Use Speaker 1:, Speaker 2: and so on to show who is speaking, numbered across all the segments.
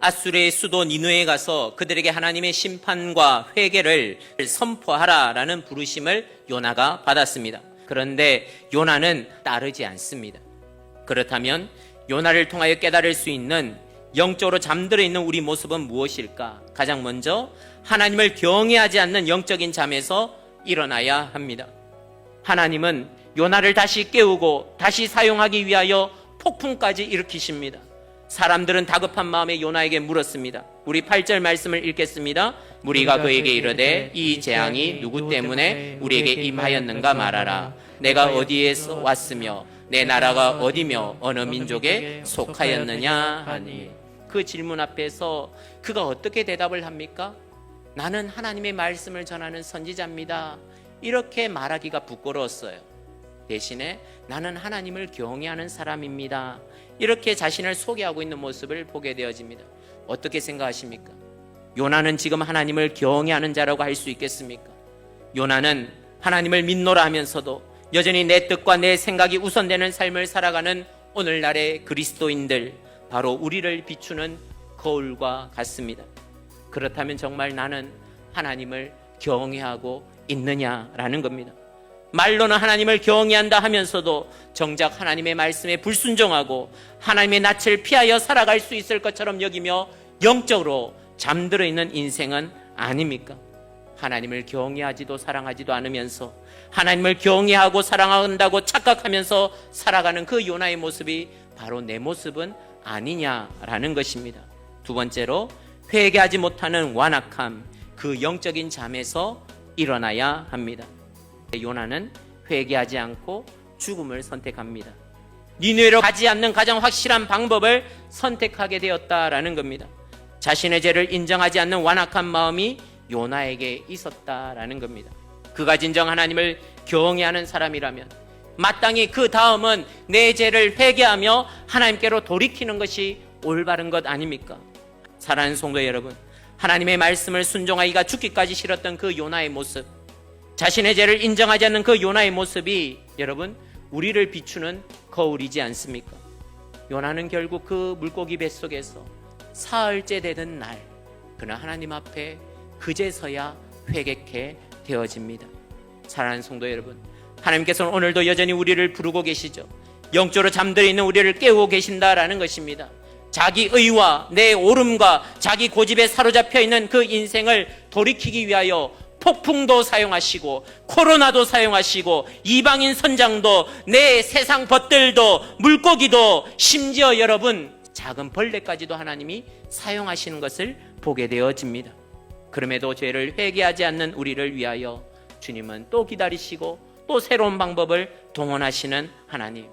Speaker 1: 아수르의 수도 니느웨에 가서 그들에게 하나님의 심판과 회개를 선포하라라는 부르심을 요나가 받았습니다. 그런데 요나는 따르지 않습니다. 그렇다면 요나를 통하여 깨달을 수 있는 영적으로 잠들어 있는 우리 모습은 무엇일까? 가장 먼저 하나님을 경외하지 않는 영적인 잠에서 일어나야 합니다. 하나님은 요나를 다시 깨우고 다시 사용하기 위하여 폭풍까지 일으키십니다. 사람들은 다급한 마음에 요나에게 물었습니다. 우리 8절 말씀을 읽겠습니다. 무리가 그에게 이르되 이 재앙이 누구 때문에 우리에게 임하였는가 말하라. 내가 어디에서 왔으며 내 나라가 어디며 어느 민족에 속하였느냐 하니. 그 질문 앞에서 그가 어떻게 대답을 합니까? 나는 하나님의 말씀을 전하는 선지자입니다. 이렇게 말하기가 부끄러웠어요. 대신에 나는 하나님을 경외하는 사람입니다. 이렇게 자신을 소개하고 있는 모습을 보게 되어집니다. 어떻게 생각하십니까? 요나는 지금 하나님을 경외하는 자라고 할 수 있겠습니까? 요나는 하나님을 믿노라 하면서도 여전히 내 뜻과 내 생각이 우선되는 삶을 살아가는 오늘날의 그리스도인들, 바로 우리를 비추는 거울과 같습니다. 그렇다면 정말 나는 하나님을 경외하고 있느냐라는 겁니다. 말로는 하나님을 경외한다 하면서도 정작 하나님의 말씀에 불순종하고 하나님의 낯을 피하여 살아갈 수 있을 것처럼 여기며 영적으로 잠들어 있는 인생은 아닙니까? 하나님을 경외하지도 사랑하지도 않으면서 하나님을 경외하고 사랑한다고 착각하면서 살아가는 그 요나의 모습이 바로 내 모습은 아니냐라는 것입니다. 두 번째로 회개하지 못하는 완악함, 그 영적인 잠에서 일어나야 합니다. 요나는 회개하지 않고 죽음을 선택합니다. 니느웨로 가지 않는 가장 확실한 방법을 선택하게 되었다라는 겁니다. 자신의 죄를 인정하지 않는 완악한 마음이 요나에게 있었다라는 겁니다. 그가 진정 하나님을 경외하는 사람이라면 마땅히 그 다음은 내 죄를 회개하며 하나님께로 돌이키는 것이 올바른 것 아닙니까? 사랑하는 성도 여러분, 하나님의 말씀을 순종하기가 죽기까지 싫었던 그 요나의 모습, 자신의 죄를 인정하지 않는 그 요나의 모습이 여러분 우리를 비추는 거울이지 않습니까? 요나는 결국 그 물고기 뱃속에서 사흘째 되던 날 그는 하나님 앞에 그제서야 회개케 되어집니다. 사랑하는 성도 여러분, 하나님께서는 오늘도 여전히 우리를 부르고 계시죠. 영적으로 잠들어 있는 우리를 깨우고 계신다라는 것입니다. 자기 의와 내 옳음과 자기 고집에 사로잡혀 있는 그 인생을 돌이키기 위하여 폭풍도 사용하시고 코로나도 사용하시고 이방인 선장도 내 세상 벗들도 물고기도 심지어 여러분 작은 벌레까지도 하나님이 사용하시는 것을 보게 되어집니다. 그럼에도 죄를 회개하지 않는 우리를 위하여 주님은 또 기다리시고 또 새로운 방법을 동원하시는 하나님,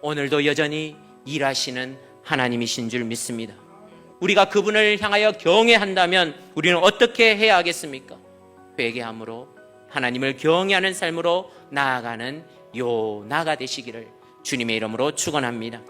Speaker 1: 오늘도 여전히 일하시는 하나님이신 줄 믿습니다. 우리가 그분을 향하여 경외한다면 우리는 어떻게 해야 하겠습니까? 회개함으로 하나님을 경외하는 삶으로 나아가는 요나가 되시기를 주님의 이름으로 축원합니다.